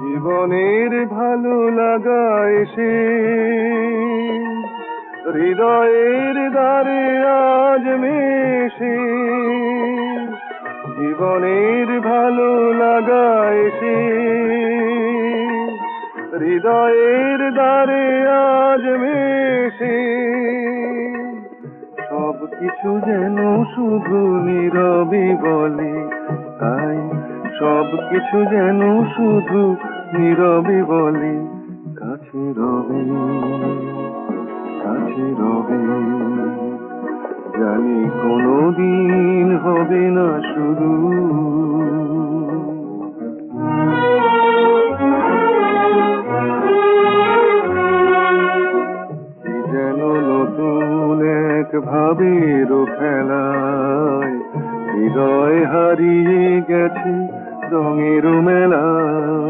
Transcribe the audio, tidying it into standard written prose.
জীবনের ভালো লাগা এসে হৃদয়ের দ্বারে আজ মেশে, জীবনের ভালো লাগা এসে হৃদয়ের দ্বারে আজ মেশে। সব কিছু যেন শুধু নীরবে বলে, তাই সব কিছু যেন শুধু নীরবে বলে, কাছে রবে কাছে রবে। জানি কোনোদিন হবে না শুরু। কি যেন নতুন এক ভাবের খেলায় হৃদয় হারিয়ে গেছে রঙের